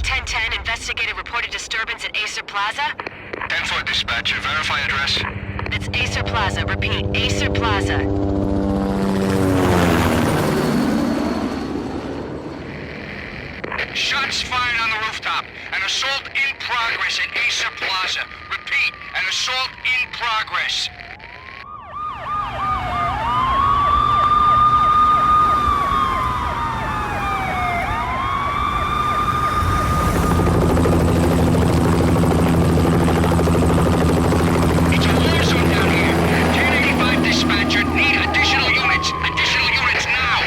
1010, investigated reported disturbance at Acer Plaza. 10-4 dispatcher, verify address. It's Acer Plaza. Repeat, Acer Plaza. Shots fired on the rooftop. An assault in progress at Acer Plaza. Repeat, an assault in progress. It's a war zone down here. 1085 dispatcher, need additional units. Additional units now.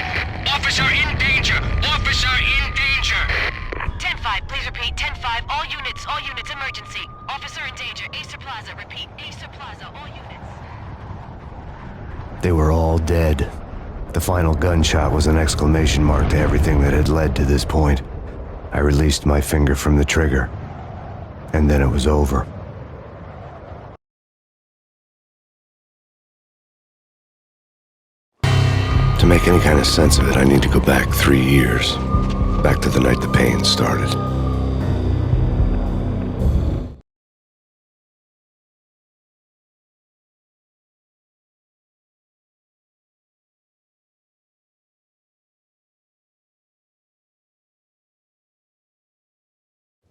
Officer in danger. Officer in danger. 10-5, please repeat. 10-5, all units, emergency. Officer in danger, Acer Plaza. Repeat, Acer Plaza, all units. They were all dead. The final gunshot was an exclamation mark to everything that had led to this point. I released my finger from the trigger, and then it was over. To make any kind of sense of it, I need to go back 3 years. Back to the night the Payne started.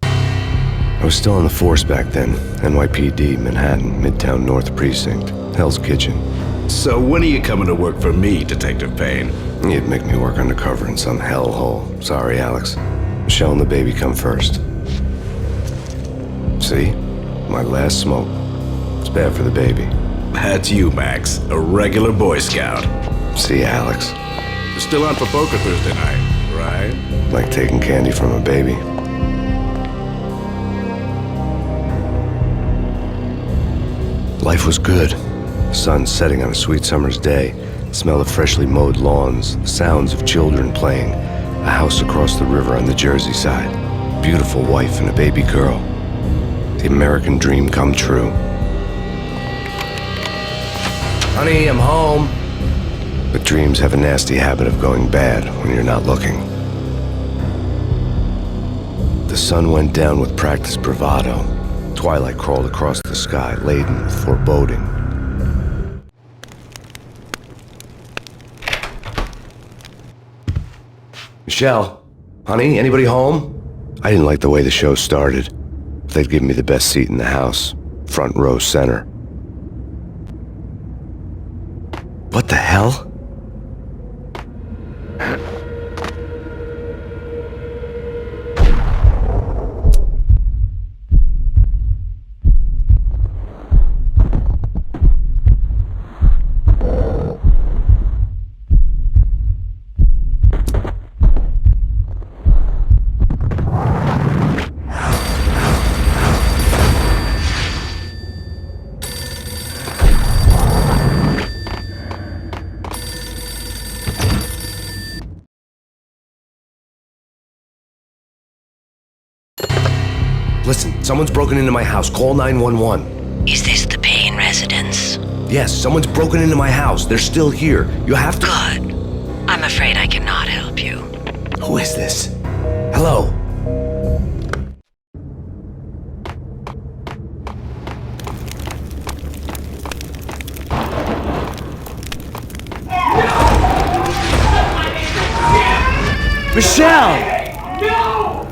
I was still on the force back then. NYPD, Manhattan, Midtown North Precinct, Hell's Kitchen. So when are you coming to work for me, Detective Payne? You'd make me work undercover in some hellhole. Sorry, Alex. Michelle and the baby come first. See? My last smoke. It's bad for the baby. That's you, Max. A regular Boy Scout. See, Alex? You're still on for poker Thursday night, right? Like taking candy from a baby. Life was good. The sun setting on a sweet summer's day. The smell of freshly mowed lawns. The sounds of children playing. A house across the river on the Jersey side. Beautiful wife and a baby girl. The American dream come true. Honey, I'm home. But dreams have a nasty habit of going bad when you're not looking. The sun went down with practiced bravado. Twilight crawled across the sky, laden with foreboding. Michelle, honey, anybody home? I didn't like the way the show started. They'd give me the best seat in the house, front row center. What the hell? Listen, someone's broken into my house. Call 911. Is this the Payne residence? Yes, someone's broken into my house. They're still here. You have to... Good. I'm afraid I cannot help you. Who is this? Hello? Michelle! No!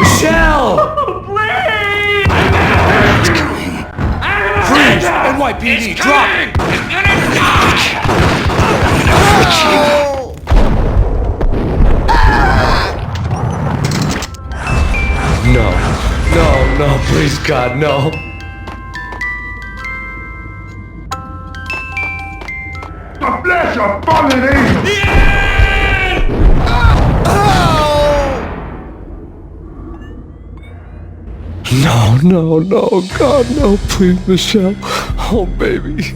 Michelle! Please! Freeze! NYPD, drop! No, please God, no. The flesh of fallen angels! No, God, no, please, Michelle. Oh, baby.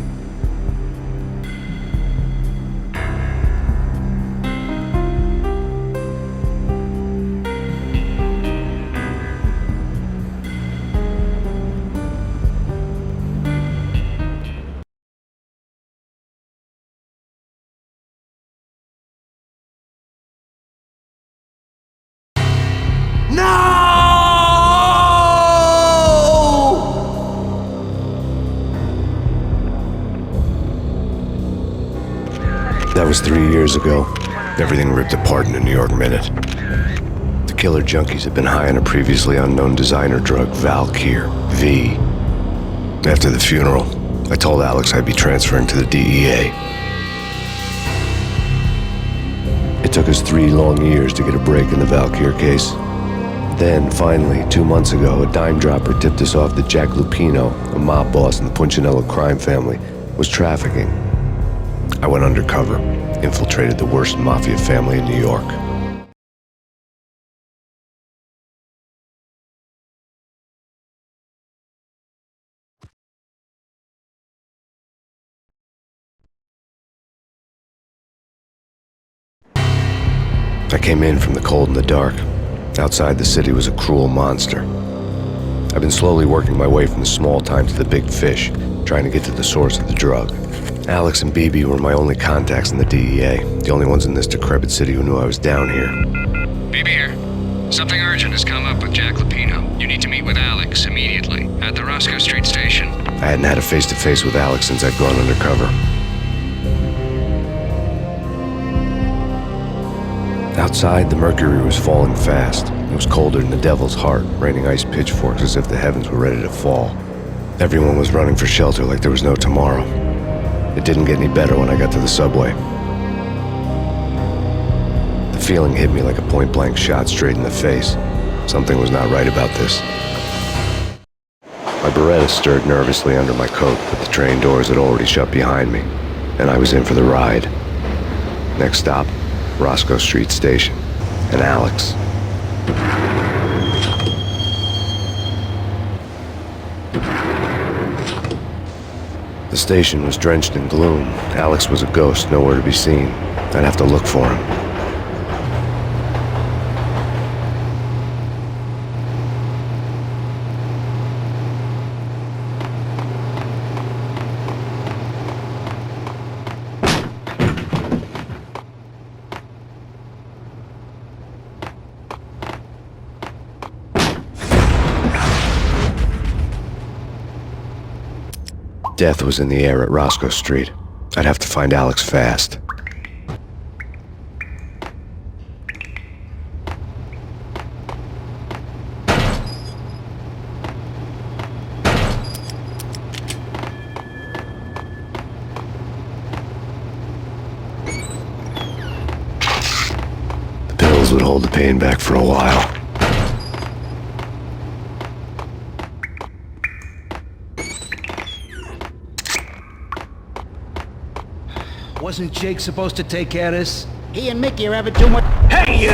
That was 3 years ago. Everything ripped apart in a New York minute. The killer junkies had been high on a previously unknown designer drug, Valkyr, V. After the funeral, I told Alex I'd be transferring to the DEA. It took us 3 long years to get a break in the Valkyr case. Then, finally, 2 months ago, a dime dropper tipped us off that Jack Lupino, a mob boss in the Punchinello crime family, was trafficking. I went undercover, infiltrated the worst mafia family in New York. I came in from the cold and the dark. Outside, the city was a cruel monster. I've been slowly working my way from the small time to the big fish, trying to get to the source of the drug. Alex and BB were my only contacts in the DEA, the only ones in this decrepit city who knew I was down here. BB here. Something urgent has come up with Jack Lupino. You need to meet with Alex immediately at the Roscoe Street station. I hadn't had a face-to-face with Alex since I'd gone undercover. Outside, the mercury was falling fast. It was colder than the devil's heart, raining ice pitchforks as if the heavens were ready to fall. Everyone was running for shelter like there was no tomorrow. It didn't get any better when I got to the subway. The feeling hit me like a point-blank shot straight in the face. Something was not right about this. My Beretta stirred nervously under my coat, but the train doors had already shut behind me, and I was in for the ride. Next stop, Roscoe Street Station, and Alex. The station was drenched in gloom. Alex was a ghost, nowhere to be seen. I'd have to look for him. Death was in the air at Roscoe Street. I'd have to find Alex fast. The pills would hold the pain back for a while. Wasn't Jake supposed to take care of this? He and Mickey are having too much. Hey,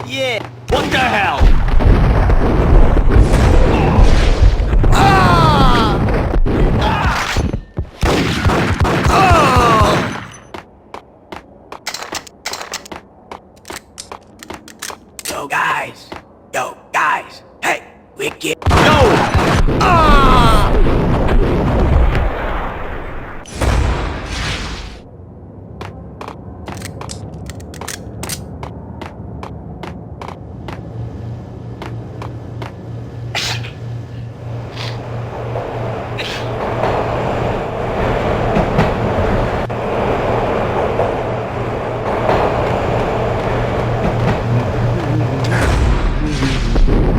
Yeah, what the hell? Yo, guys, hey, we get.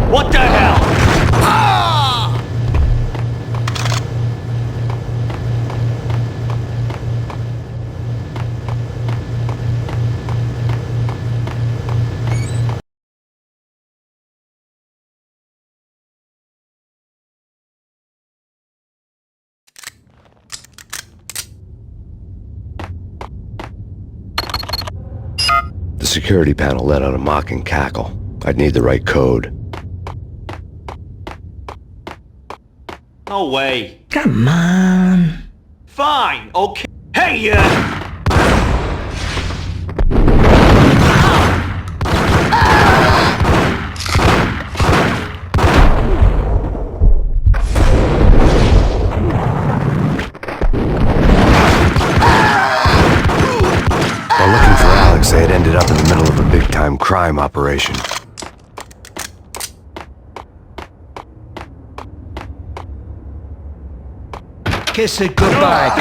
What the hell? The security panel let out a mocking cackle. I'd need the right code. No way. Come on. Fine, okay. Hey, crime operation. Kiss it goodbye.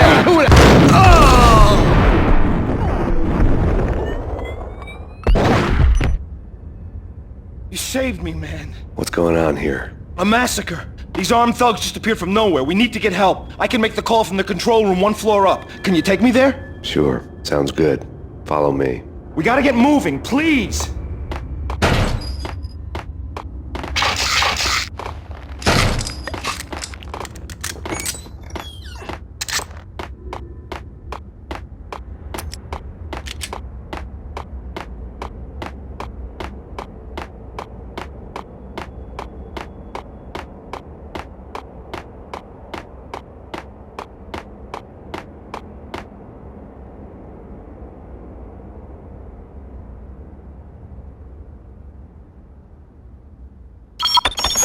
You saved me, man. What's going on here? A massacre. These armed thugs just appeared from nowhere. We need to get help. I can make the call from the control room 1 floor up. Can you take me there? Sure, sounds good. Follow me. We gotta get moving, please!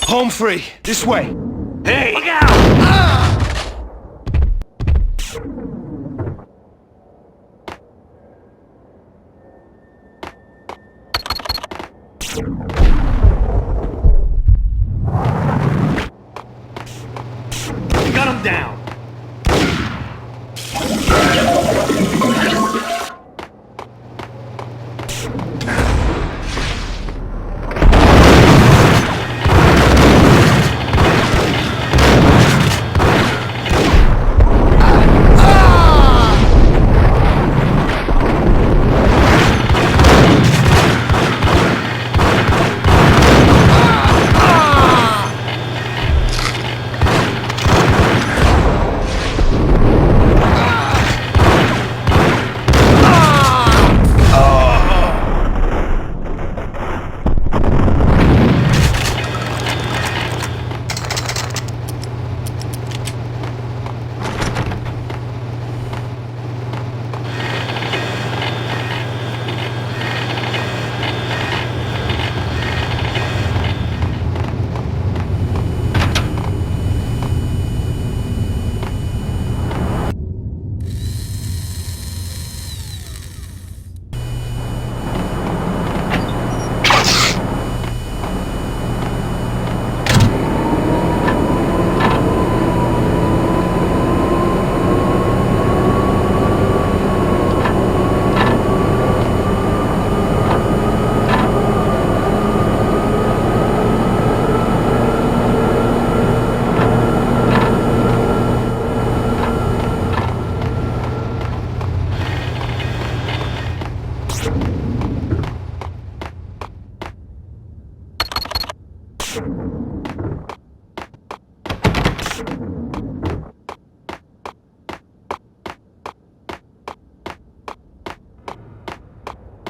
Home free. This way. Hey! Look out! Got him down.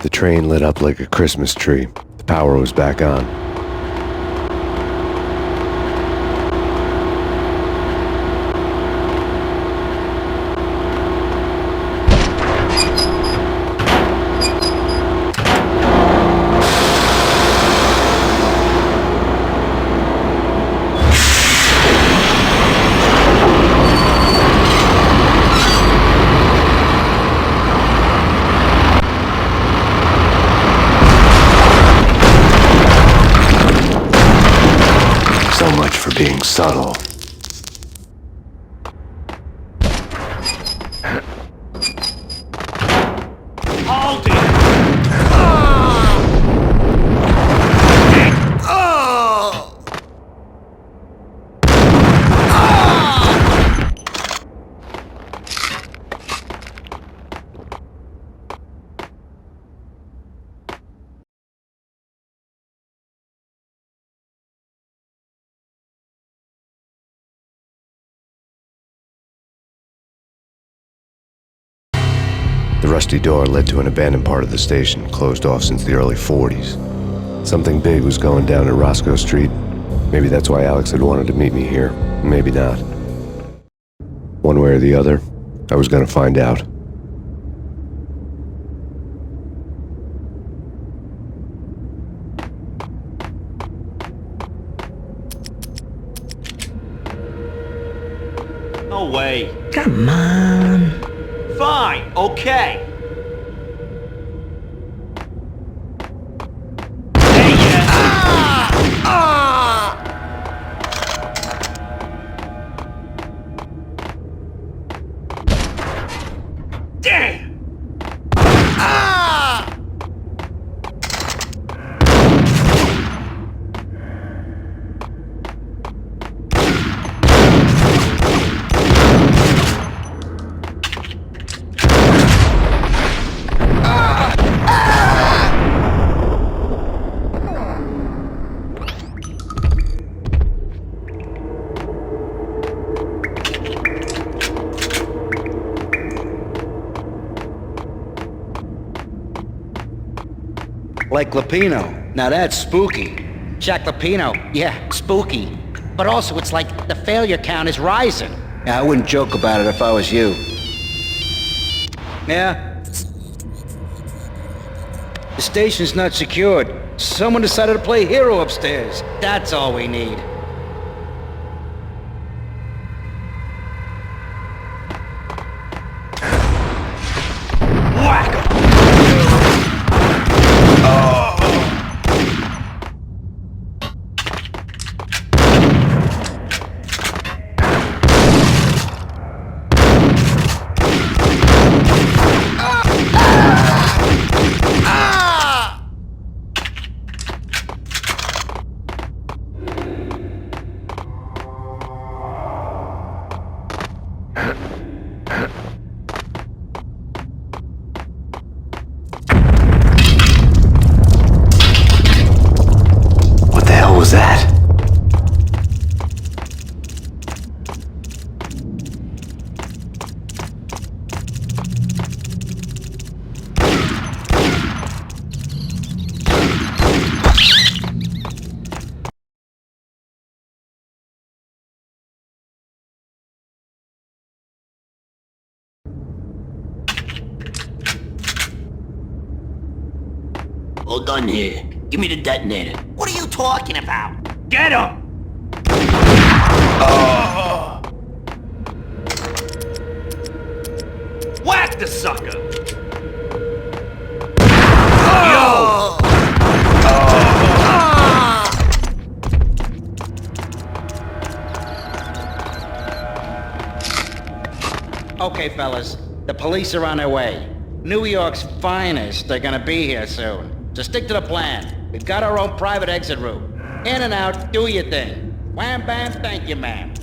The train lit up like a Christmas tree. The power was back on. So much for being subtle. Hold it! The rusty door led to an abandoned part of the station, closed off since the early 40s. Something big was going down at Roscoe Street. Maybe that's why Alex had wanted to meet me here. Maybe not. One way or the other, I was gonna find out. No way. Come on. Fine, okay. Like Lapino. Now that's spooky. Jack Lapino, yeah, spooky. But also, it's like the failure count is rising. Yeah, I wouldn't joke about it if I was you. Yeah? The station's not secured. Someone decided to play hero upstairs. That's all we need. Whack 'em! What the hell was that? All done here. Give me the detonator. What are you talking about? Get 'em! Whack the sucker! Yo! Okay, fellas, the police are on their way. New York's finest are gonna be here soon. So stick to the plan. We've got our own private exit route. In and out, do your thing. Wham bam, thank you, ma'am.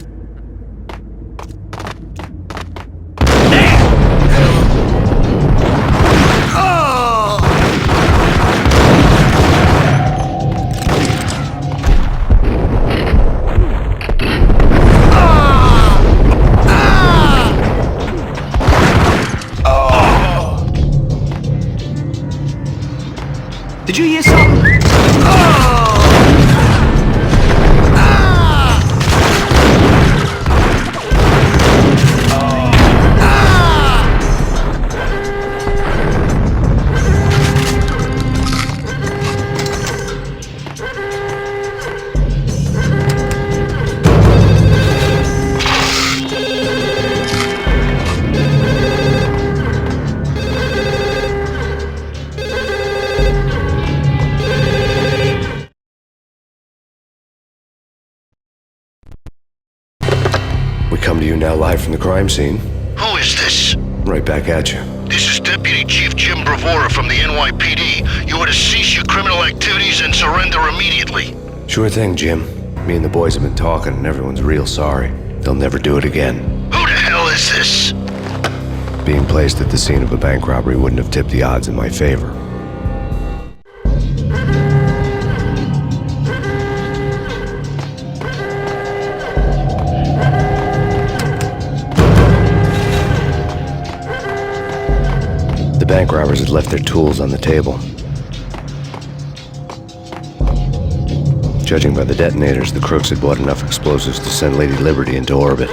Did you hear something? We come to you now live from the crime scene. Who is this? Right back at you. This is Deputy Chief Jim Bravura from the NYPD. You are to cease your criminal activities and surrender immediately. Sure thing, Jim. Me and the boys have been talking and everyone's real sorry. They'll never do it again. Who the hell is this? Being placed at the scene of a bank robbery wouldn't have tipped the odds in my favor. The bank robbers had left their tools on the table. Judging by the detonators, the crooks had bought enough explosives to send Lady Liberty into orbit.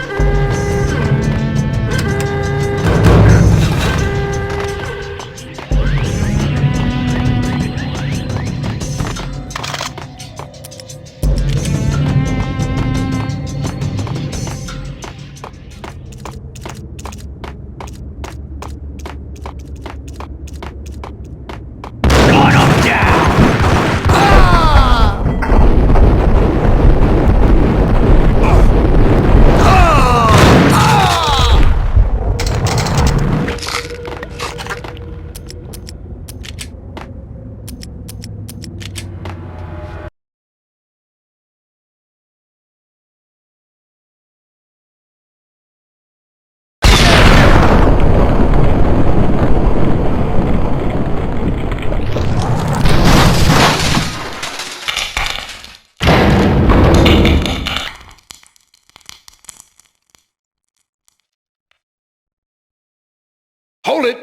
Hold it!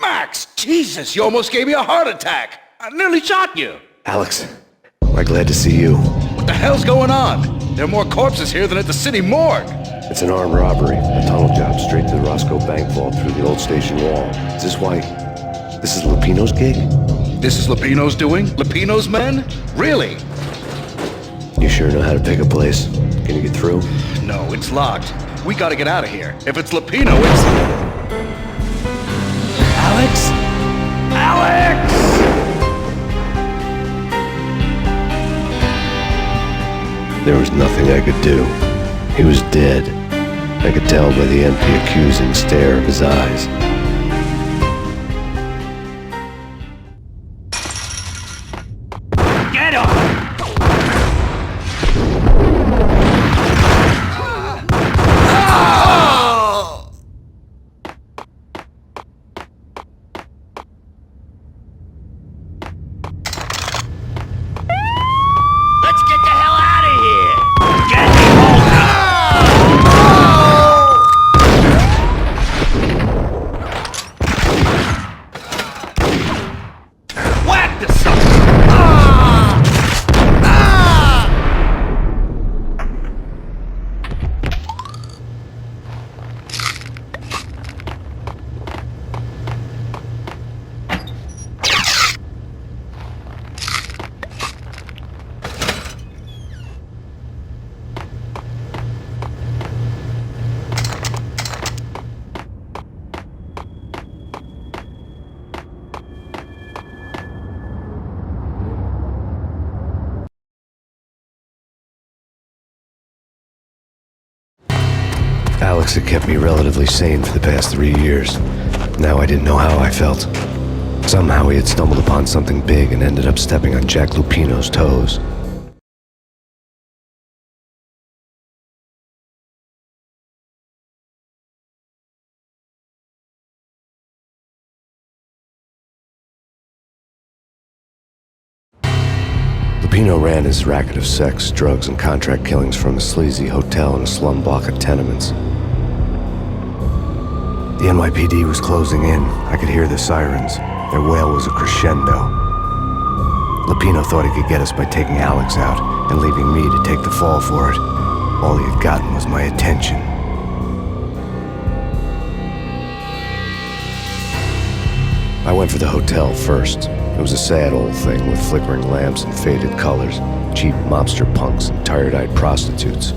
Max! Jesus, you almost gave me a heart attack! I nearly shot you. Alex, I'm glad to see you. What the hell's going on? There are more corpses here than at the city morgue. It's an armed robbery. A tunnel job straight to the Roscoe Bank vault through the old station wall. Is this why... This is Lupino's gig? This is Lupino's doing? Lupino's men? Really? You sure know how to pick a place? Can you get through? No, it's locked. We gotta get out of here. If it's Lupino, it's... Alex? Alex! There was nothing I could do. He was dead. I could tell by the empty, accusing stare of his eyes. Get him! Let's get the hell out of here! Get him, Holden! Whack the sucker! Alex had kept me relatively sane for the past 3 years. Now I didn't know how I felt. Somehow he had stumbled upon something big and ended up stepping on Jack Lupino's toes. Lupino ran his racket of sex, drugs, and contract killings from a sleazy hotel in a slum block of tenements. The NYPD was closing in. I could hear the sirens. Their wail was a crescendo. Lupino thought he could get us by taking Alex out and leaving me to take the fall for it. All he had gotten was my attention. I went for the hotel first. It was a sad old thing with flickering lamps and faded colors, cheap mobster punks and tired-eyed prostitutes.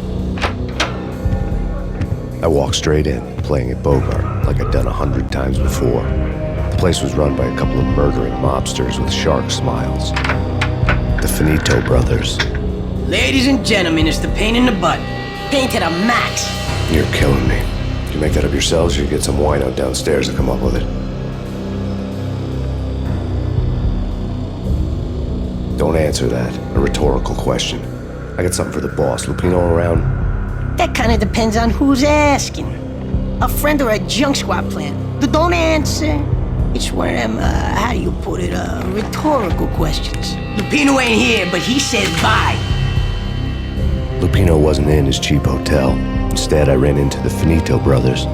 I walked straight in, playing at Bogart, like I'd done 100 times before. The place was run by a couple of murdering mobsters with shark smiles. The Finito brothers. Ladies and gentlemen, it's the Payne in the butt. Payne to the max. You're killing me. Did you make that up yourselves, or you get some wino downstairs to come up with it? Don't answer that. A rhetorical question. I got something for the boss. Lupino around? That kind of depends on who's asking. A friend or a junk squad plan. Don't answer. It's one of them, how do you put it, rhetorical questions. Lupino ain't here, but he says bye. Lupino wasn't in his cheap hotel. Instead, I ran into the Finito brothers.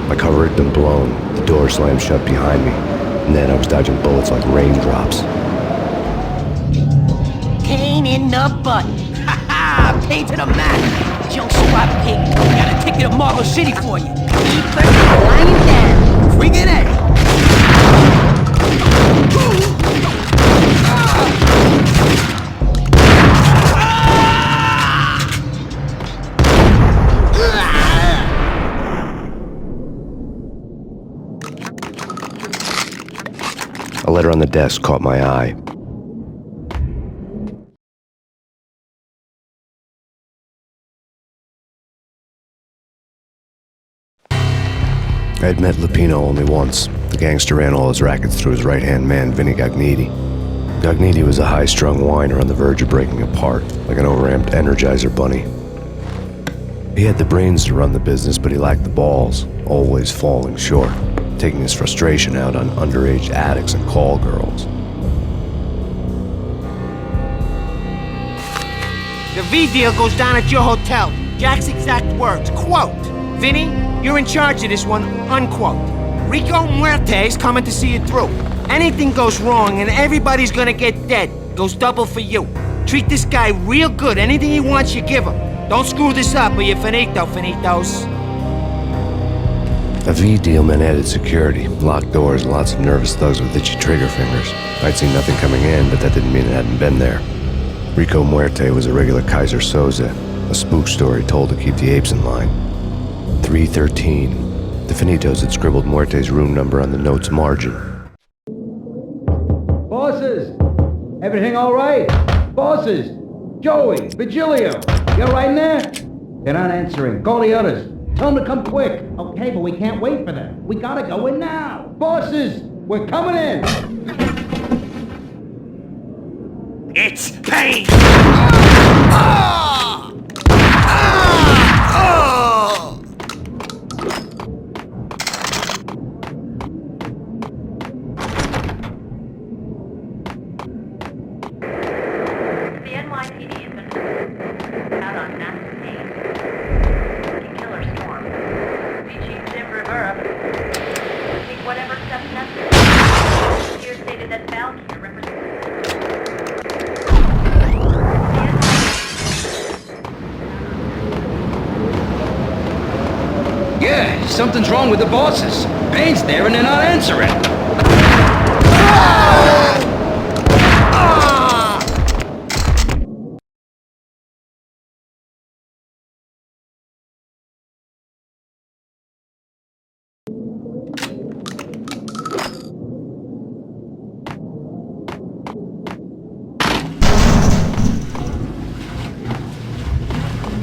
My cover had been blown. The door slammed shut behind me. And then I was dodging bullets like raindrops. Payne in the butt. Ha ha! Payne to the max. Junk squad pig. Got a ticket to Marble City for you. Keep lying down. Friggin' A. A letter on the desk caught my eye. I had met Lupino only once. The gangster ran all his rackets through his right-hand man, Vinny Gagniti. Gagniti was a high-strung whiner on the verge of breaking apart, like an overamped Energizer bunny. He had the brains to run the business, but he lacked the balls, always falling short, taking his frustration out on underage addicts and call girls. The V deal goes down at your hotel. Jack's exact words, quote, "Vinny, you're in charge of this one," unquote. Rico Muerte's coming to see it through. Anything goes wrong and everybody's gonna get dead. Goes double for you. Treat this guy real good. Anything he wants, you give him. Don't screw this up or you're finito, finitos. A V deal meant added security, locked doors, and lots of nervous thugs with itchy trigger fingers. I'd seen nothing coming in, but that didn't mean it hadn't been there. Rico Muerte was a regular Kaiser Soze, a spook story told to keep the apes in line. 313. The Finitos had scribbled Muerte's room number on the note's margin. Bosses! Everything all right? Bosses! Joey! Vigilio! You all right in there? They're not answering. Call the others. Tell them to come quick. Okay, but we can't wait for them. We gotta go in now. Bosses! We're coming in! It's Payne! The NYPD has been out on mass Payne. Killer storm. Chief Jim Rivera. Take whatever steps necessary. Here stated that Valkyrie represents. Yeah, something's wrong with the bosses. Payne's there and they're not answering.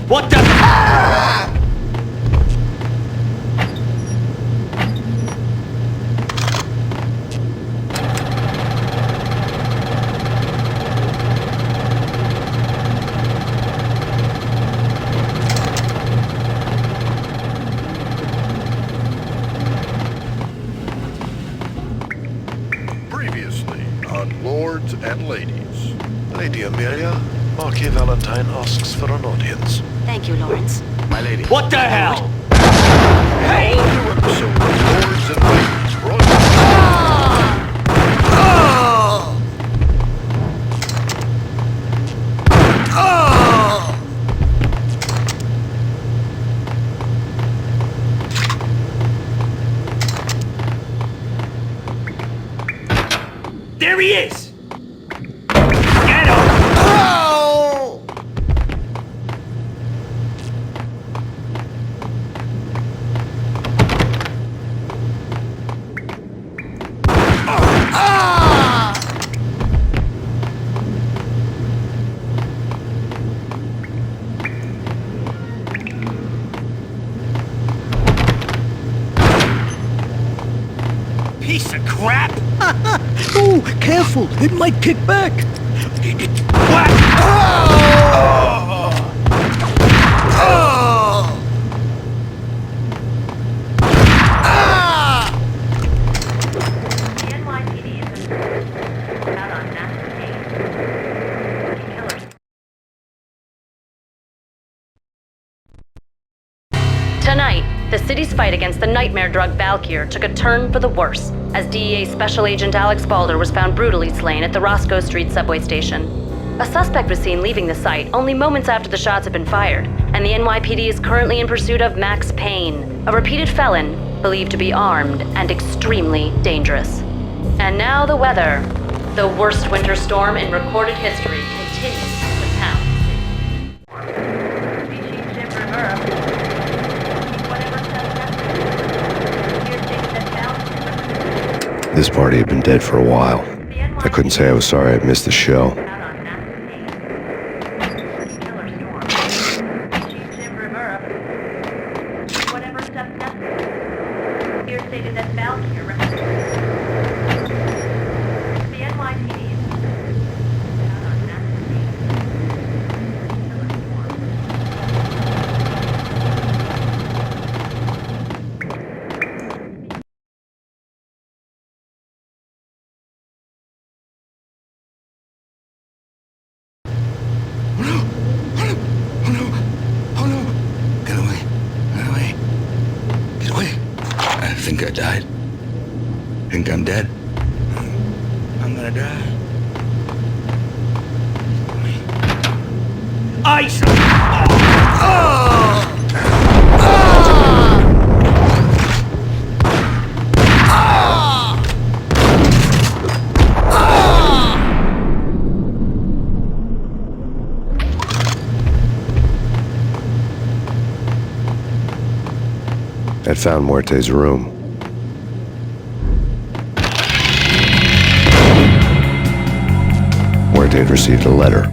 What the? Previously on Lords and Ladies. Lady Amelia, Marquis Valentine asks for an audience. Thank you, Lawrence. My lady. What the hell? Hey! New episode of Lords and Ladies brought to There he is! Get him! Piece of crap! Ooh, careful! It might kick back! What? The NYPD has been out on mass Payne. Killers. Tonight, the city's fight against the nightmare drug Valkyrie took a turn for the worse, as DEA Special Agent Alex Balder was found brutally slain at the Roscoe Street subway station. A suspect was seen leaving the site only moments after the shots had been fired, and the NYPD is currently in pursuit of Max Payne, a repeated felon believed to be armed and extremely dangerous. And now the weather. The worst winter storm in recorded history continues to pound. Chief Jim Rivera. Whatever steps necessary. Here stated that Valkyrie. This party had been dead for a while. I couldn't say I was sorry I'd missed the show. Out on mass Payne. Killer storm. Chief Jim Rivera. Whatever steps necessary. Here stated that Valkyrie represents. The NYPD is out on mass Payne. Killer storm. Get away. Get away. Get away. I think I died. Think I'm dead. gonna die. Ice! I'd found Muerte's room. Muerte had received a letter.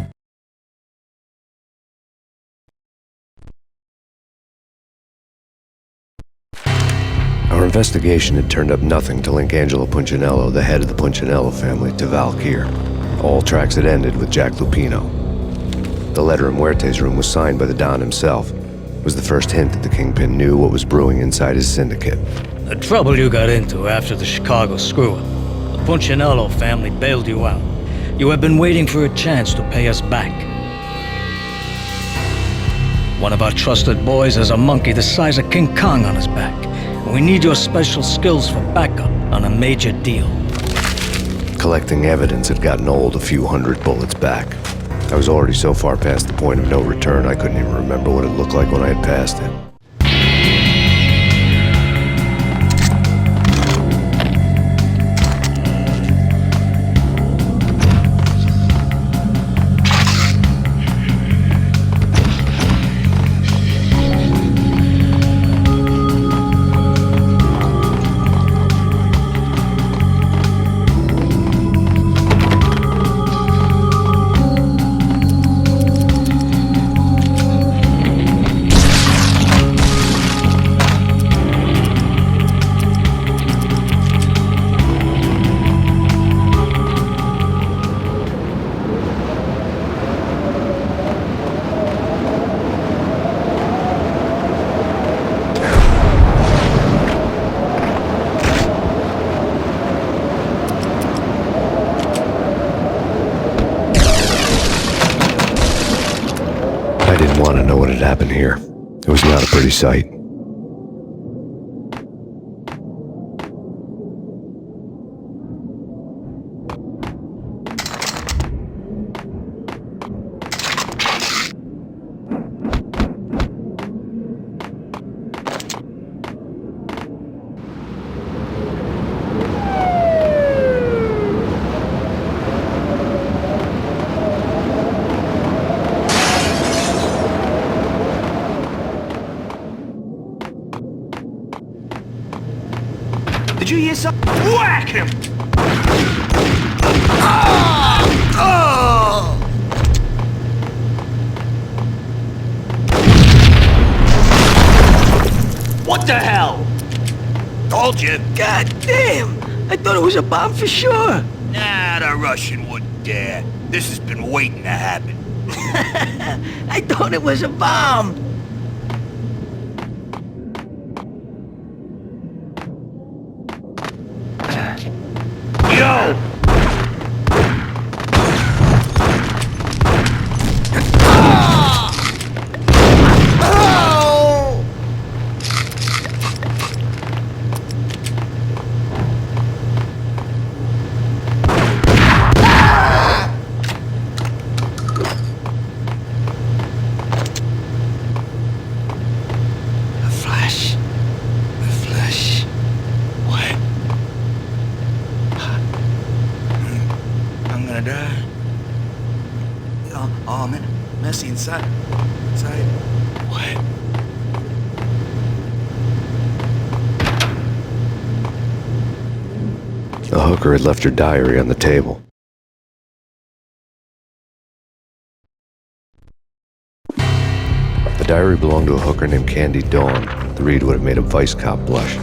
Our investigation had turned up nothing to link Angelo Punchinello, the head of the Punchinello family, to Valkyr. All tracks had ended with Jack Lupino. The letter in Muerte's room was signed by the Don himself. It was the first hint that the Kingpin knew what was brewing inside his syndicate. The trouble you got into after the Chicago screw-up. The Punchinello family bailed you out. You have been waiting for a chance to pay us back. One of our trusted boys has a monkey the size of King Kong on his back. And we need your special skills for backup on a major deal. Collecting evidence had gotten old a few hundred bullets back. I was already so far past the point of no return I couldn't even remember what it looked like when I had passed it. I didn't want to know what had happened here. It was not a pretty sight. Did you hear something? Whack him! What the hell? Told you. God damn! I thought it was a bomb for sure. Nah, the Russian wouldn't dare. This has been waiting to happen. I thought it was a bomb. Yo! Oh, man. Messy inside. What? The hooker had left her diary on the table. The diary belonged to a hooker named Candy Dawn. The read would have made a vice cop blush.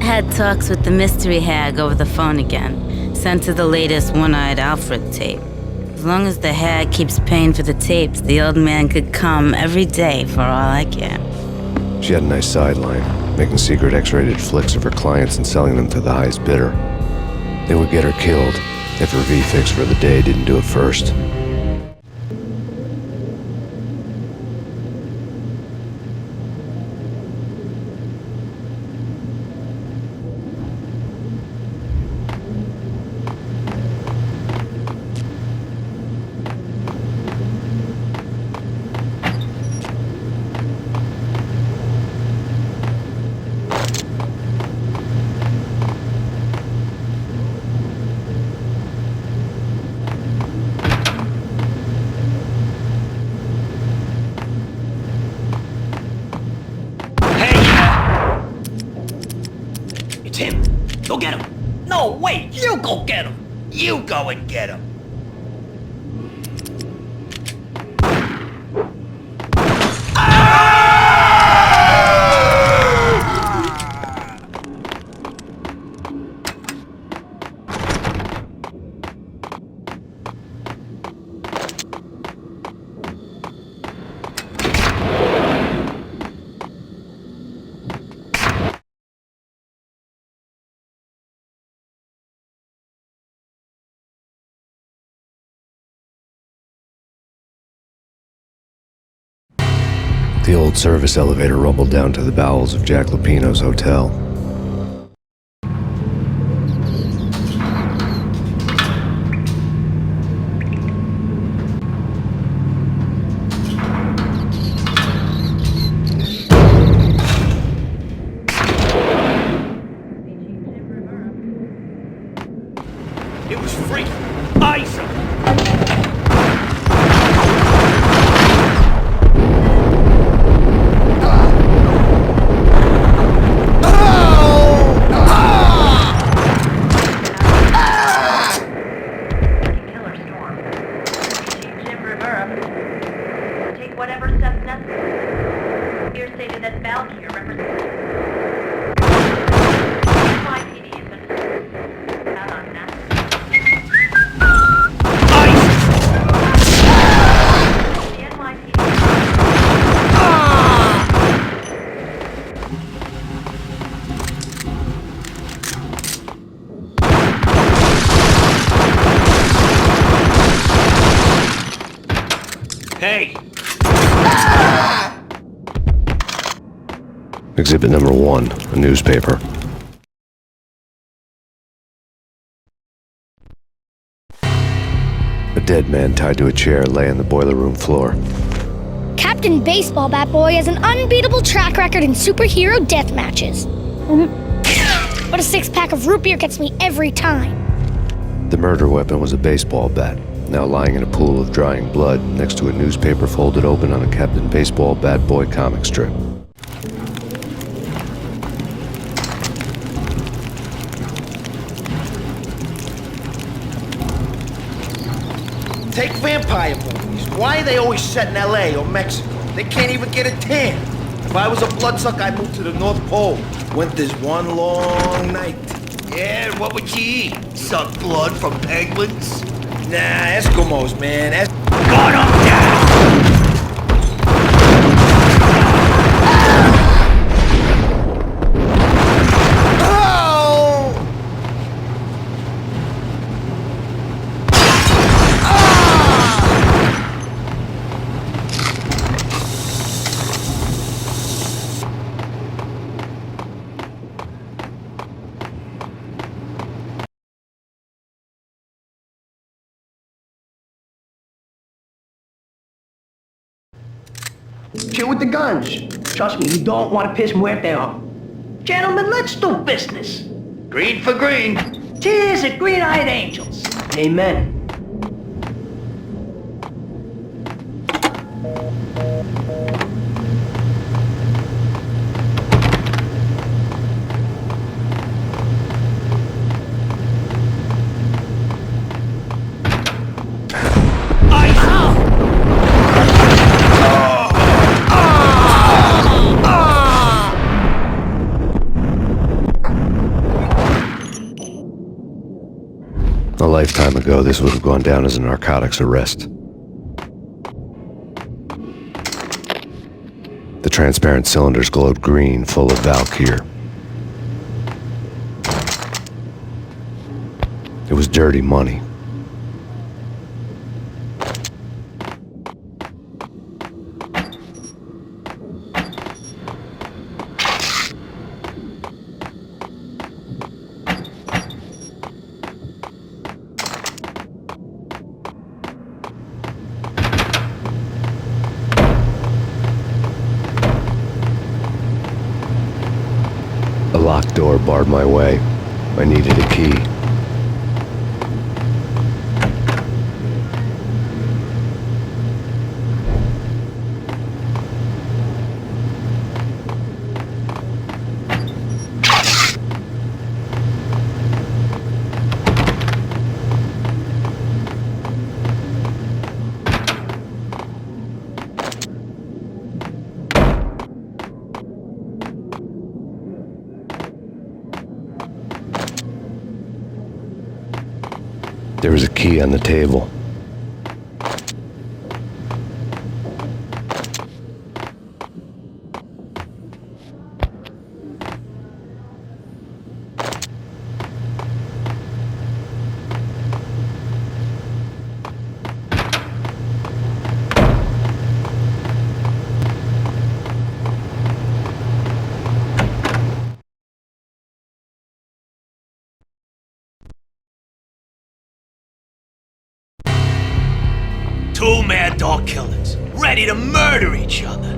Had talks with the mystery hag over the phone again. Sent her the latest One-Eyed Alfred tape. As long as the hag keeps paying for the tapes, the old man could come every day for all I care. She had a nice sideline, making secret X-rated flicks of her clients and selling them to the highest bidder. They would get her killed if her V-fix for the day didn't do it first. Go get him. No, wait, you go get him. You go and get him. The old service elevator rumbled down to the bowels of Jack Lupino's hotel. It was free. Ice him. Whatever steps necessary. Here stated that Valkyr represents NYPD has been out on that. The NYPD. Hey! Exhibit number 1, a newspaper. A dead man tied to a chair lay on the boiler room floor. Captain Baseball Bat Boy has an unbeatable track record in superhero death matches. But a 6-pack of root beer gets me every time. The murder weapon was a baseball bat, now lying in a pool of drying blood next to a newspaper folded open on a Captain Baseball Bat Boy comic strip. Take vampire movies. Why are they always set in LA or Mexico? They can't even get a tan. If I was a bloodsucker, I'd move to the North Pole. Winter's one long night. Yeah, and what would you eat? Suck blood from penguins? Nah, Eskimos, man. Gun 'em down! Chill with the guns. Trust me, you don't want to piss Muerte off. Gentlemen, let's do business. Green for green. Tears of green-eyed angels. Amen. A lifetime ago, this would have gone down as a narcotics arrest. The transparent cylinders glowed green, full of Valkyr. It was dirty money. A locked door barred my way. I needed a key. There was a key on the table. Two mad dog killers, ready to murder each other.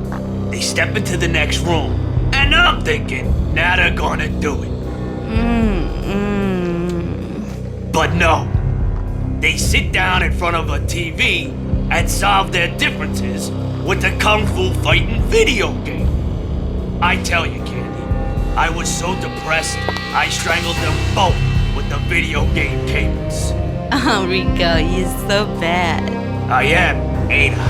They step into the next room, and I'm thinking, now they're gonna do it. But no. They sit down in front of a TV and solve their differences with the Kung Fu fighting video game. I tell you, Candy, I was so depressed, I strangled them both with the video game cables. Oh, Rico, you're so bad. I am, ain't I?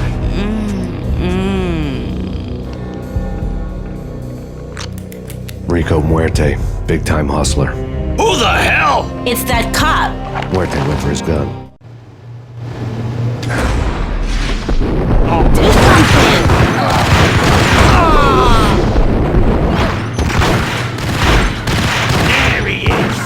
Rico Muerte, big-time hustler. Who the hell? It's that cop. Muerte went for his gun. Do something. There he is.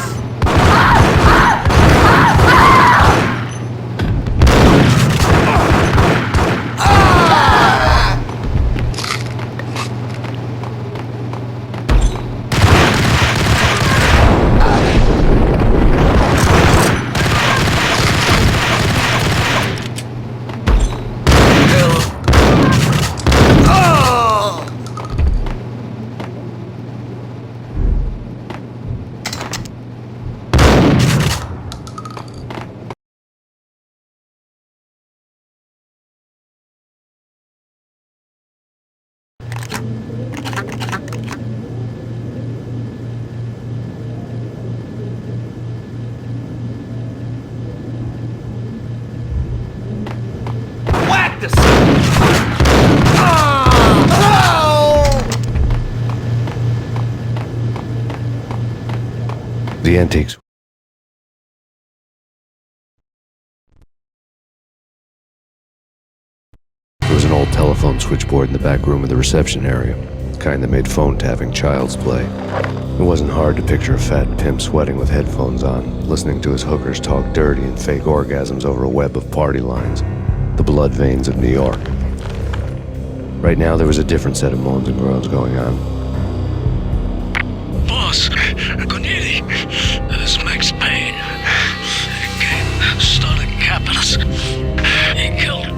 Whack the son. The antiques. There was an old telephone switchboard in the back room of the reception area, the kind that made phone tapping child's play. It wasn't hard to picture a fat pimp sweating with headphones on, listening to his hookers talk dirty and fake orgasms over a web of party lines, the blood veins of New York. Right now, there was a different set of moans and groans going on. Boss, Cornelia, this is Max Payne. He came, started capping us. He killed him.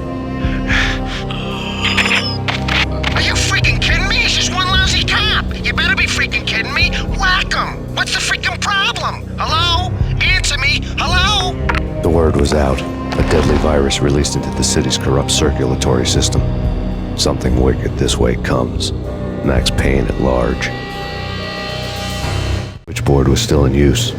Are you freaking kidding me? He's just one lousy cop. You better be freaking kidding me. Whack him. What's the freaking problem? Hello? Answer me. Hello? The word was out. A deadly virus released into the city's corrupt circulatory system. Something wicked this way comes. Max Payne at large. Switchboard was still in use.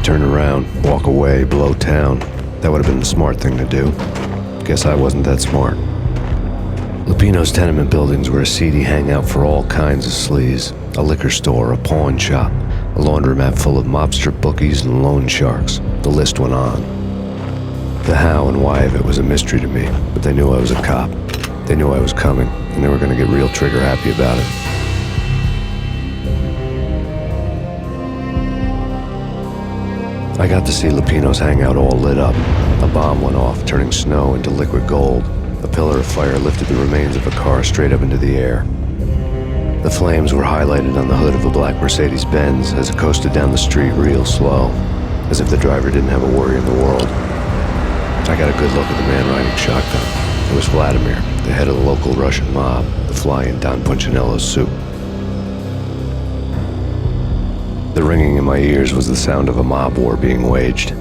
turn around, walk away, blow town. That would have been the smart thing to do. Guess I wasn't that smart. Lupino's tenement buildings were a seedy hangout for all kinds of sleaze. A liquor store, a pawn shop, a laundromat full of mobster bookies and loan sharks. The list went on. The how and why of it was a mystery to me, but they knew I was a cop. They knew I was coming, and they were going to get real trigger happy about it. I got to see Lupino's hangout all lit up. A bomb went off, turning snow into liquid gold. A pillar of fire lifted the remains of a car straight up into the air. The flames were highlighted on the hood of a black Mercedes-Benz as it coasted down the street real slow, as if the driver didn't have a worry in the world. I got a good look at the man riding shotgun. It was Vladimir, the head of the local Russian mob, the fly in Don Punchinello's suit. The ringing in my ears was the sound of a mob war being waged.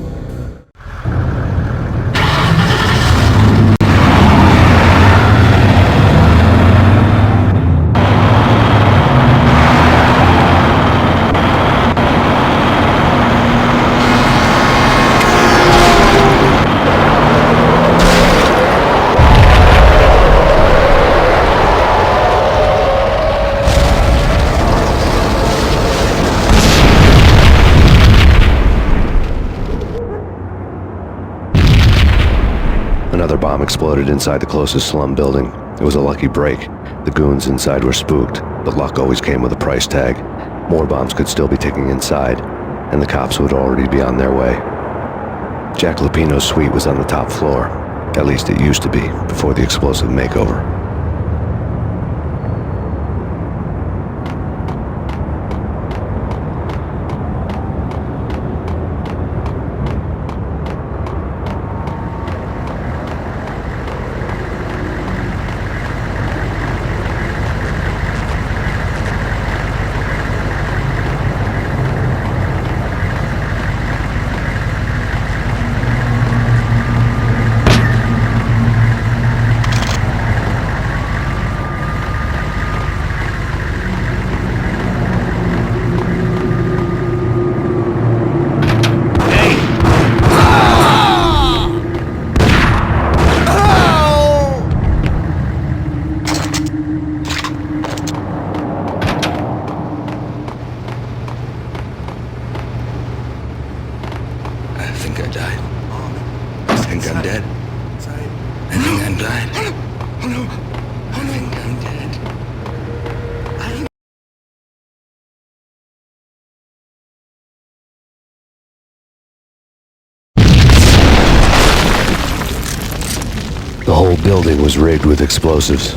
Another bomb exploded inside the closest slum building. It was a lucky break. The goons inside were spooked, but luck always came with a price tag. More bombs could still be ticking inside, and the cops would already be on their way. Jack Lupino's suite was on the top floor. At least it used to be, before the explosive makeover. The whole building was rigged with explosives.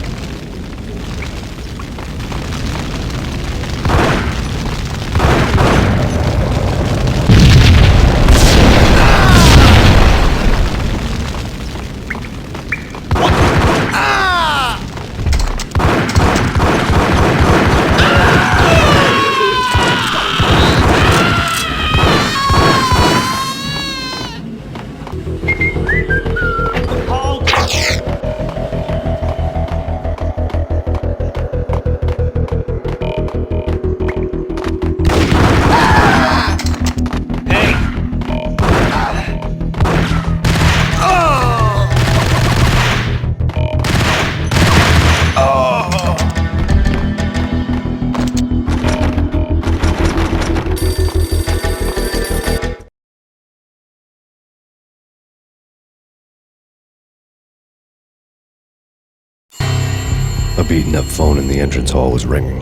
A beaten-up phone in the entrance hall was ringing.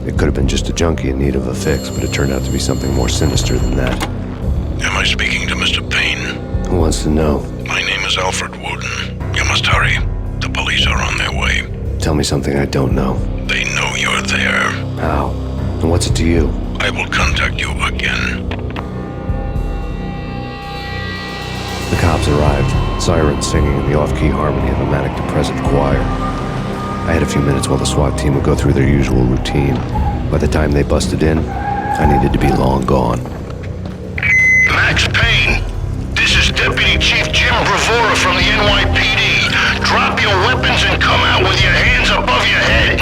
It could have been just a junkie in need of a fix, but it turned out to be something more sinister than that. Am I speaking to Mr. Payne? Who wants to know? My name is Alfred Wooden. You must hurry. The police are on their way. Tell me something I don't know. They know you're there. How? And what's it to you? I will contact you again. The cops arrived, sirens singing in the off-key harmony of a manic-depressive choir. I had a few minutes while the SWAT team would go through their usual routine. By the time they busted in, I needed to be long gone. Max Payne, this is Deputy Chief Jim Bravura from the NYPD. Drop your weapons and come out with your hands above your head.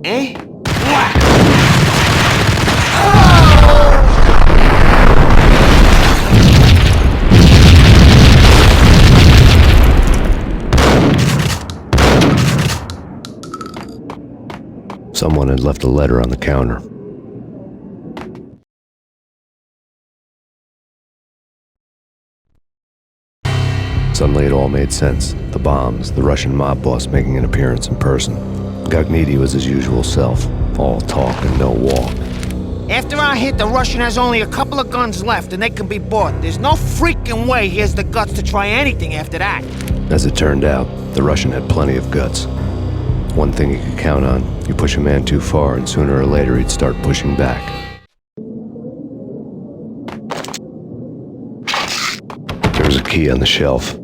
Eh? Whack! Someone had left a letter on the counter. Suddenly it all made sense. The bombs, the Russian mob boss making an appearance in person. Gognitti was his usual self, all talk and no walk. After our hit, the Russian has only a couple of guns left and they can be bought. There's no freaking way he has the guts to try anything after that. As it turned out, the Russian had plenty of guts. One thing you could count on, you push a man too far and sooner or later he'd start pushing back. There was a key on the shelf.